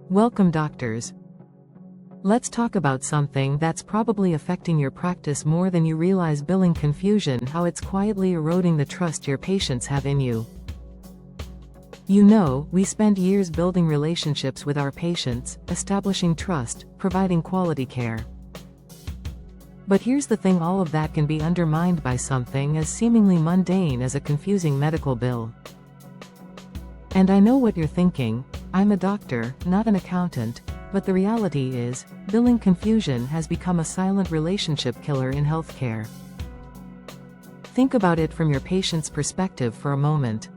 Welcome, doctors. Let's talk about something that's probably affecting your practice more than you realize: billing confusion, how it's quietly eroding the trust your patients have in you. You know, we spend years building relationships with our patients, establishing trust, providing quality care. But here's the thing: all of that can be undermined by something as seemingly mundane as a confusing medical bill. And I know what you're thinking: I'm a doctor, not an accountant. But the reality is, billing confusion has become a silent relationship killer in healthcare. Think about it from your patient's perspective for a moment.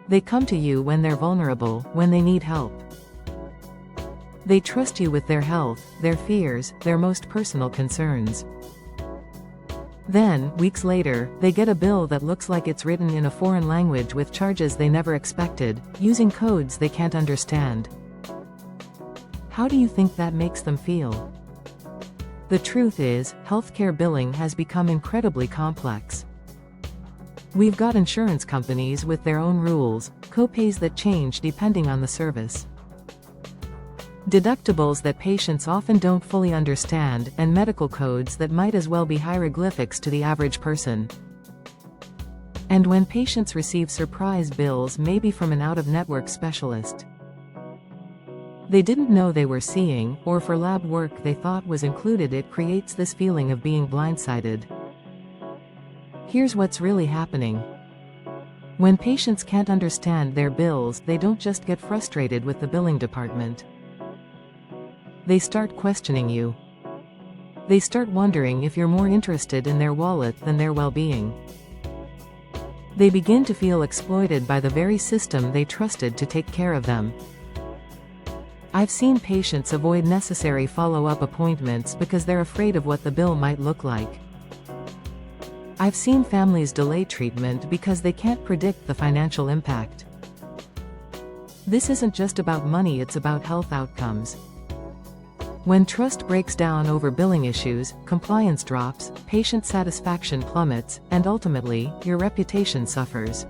They come to you when they're vulnerable, when they need help. They trust you with their health, their fears, their most personal concerns. Then, weeks later, they get a bill that looks like it's written in a foreign language with charges they never expected, using codes they can't understand. How do you think that makes them feel? The truth is, healthcare billing has become incredibly complex. We've got insurance companies with their own rules, copays that change depending on the service, deductibles that patients often don't fully understand, and medical codes that might as well be hieroglyphics to the average person. And when patients receive surprise bills, maybe from an out-of-network specialist they didn't know they were seeing, or for lab work they thought was included, it creates this feeling of being blindsided. Here's what's really happening. When patients can't understand their bills, they don't just get frustrated with the billing department. They start questioning you. They start wondering if you're more interested in their wallet than their well-being. They begin to feel exploited by the very system they trusted to take care of them. I've seen patients avoid necessary follow-up appointments because they're afraid of what the bill might look like. I've seen families delay treatment because they can't predict the financial impact. This isn't just about money, it's about health outcomes. When trust breaks down over billing issues, compliance drops, patient satisfaction plummets, and ultimately, your reputation suffers.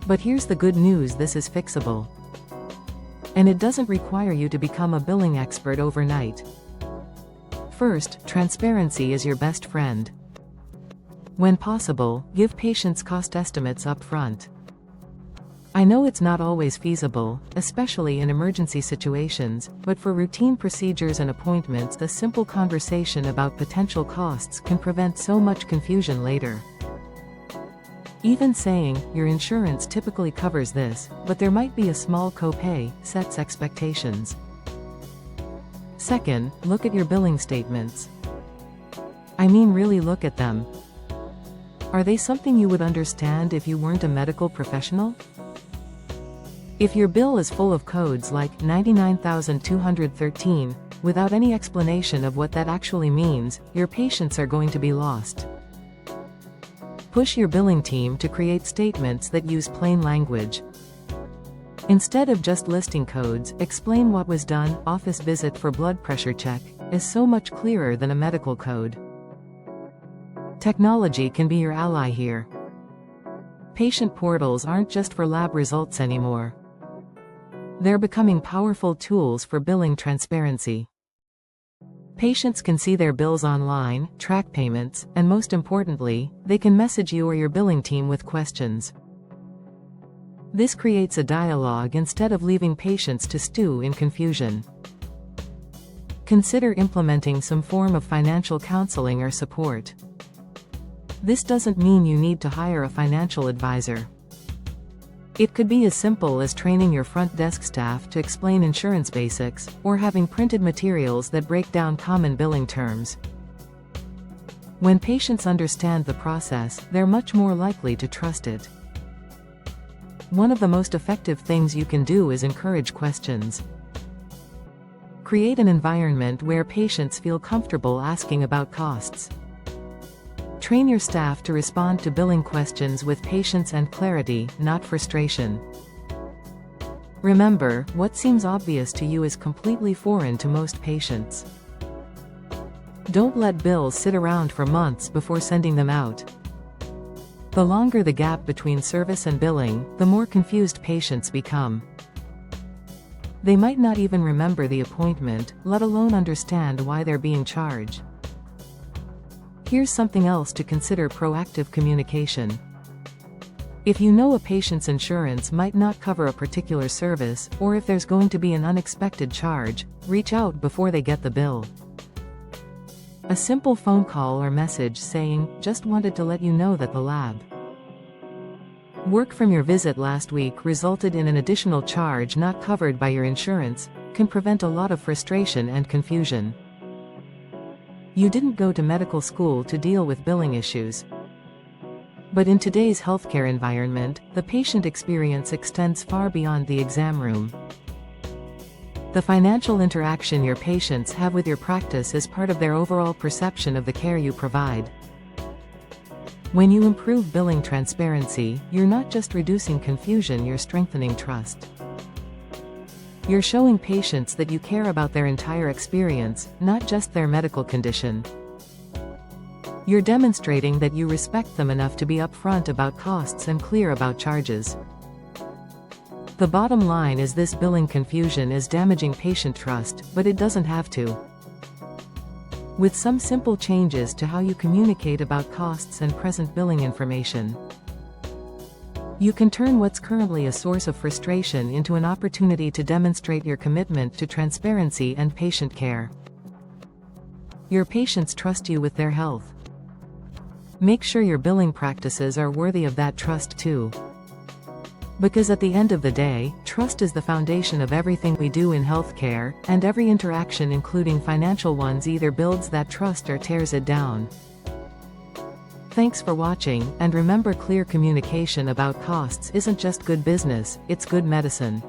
But here's the good news: this is fixable. And it doesn't require you to become a billing expert overnight. First, transparency is your best friend. When possible, give patients cost estimates up front. I know it's not always feasible, especially in emergency situations, but for routine procedures and appointments, a simple conversation about potential costs can prevent so much confusion later. Even saying, "Your insurance typically covers this, but there might be a small copay," sets expectations. Second, look at your billing statements. I mean, really look at them. Are they something you would understand if you weren't a medical professional? If your bill is full of codes like 99,213, without any explanation of what that actually means, your patients are going to be lost. Push your billing team to create statements that use plain language. Instead of just listing codes, explain what was done. Office visit for blood pressure check is so much clearer than a medical code. Technology can be your ally here. Patient portals aren't just for lab results anymore. They're becoming powerful tools for billing transparency. Patients can see their bills online, track payments, and most importantly, they can message you or your billing team with questions. This creates a dialogue instead of leaving patients to stew in confusion. Consider implementing some form of financial counseling or support. This doesn't mean you need to hire a financial advisor. It could be as simple as training your front desk staff to explain insurance basics, or having printed materials that break down common billing terms. When patients understand the process, they're much more likely to trust it. One of the most effective things you can do is encourage questions. Create an environment where patients feel comfortable asking about costs. Train your staff to respond to billing questions with patience and clarity, not frustration. Remember, what seems obvious to you is completely foreign to most patients. Don't let bills sit around for months before sending them out. The longer the gap between service and billing, the more confused patients become. They might not even remember the appointment, let alone understand why they're being charged. Here's something else to consider: proactive communication. If you know a patient's insurance might not cover a particular service, or if there's going to be an unexpected charge, reach out before they get the bill. A simple phone call or message saying, "Just wanted to let you know that the lab work from your visit last week resulted in an additional charge not covered by your insurance," can prevent a lot of frustration and confusion. You didn't go to medical school to deal with billing issues. But in today's healthcare environment, the patient experience extends far beyond the exam room. The financial interaction your patients have with your practice is part of their overall perception of the care you provide. When you improve billing transparency, you're not just reducing confusion, you're strengthening trust. You're showing patients that you care about their entire experience, not just their medical condition. You're demonstrating that you respect them enough to be upfront about costs and clear about charges. The bottom line is this: billing confusion is damaging patient trust, but it doesn't have to. With some simple changes to how you communicate about costs and present billing information, you can turn what's currently a source of frustration into an opportunity to demonstrate your commitment to transparency and patient care. Your patients trust you with their health. Make sure your billing practices are worthy of that trust too. Because at the end of the day, trust is the foundation of everything we do in healthcare, and every interaction, including financial ones, either builds that trust or tears it down. Thanks for watching, and remember, clear communication about costs isn't just good business, it's good medicine.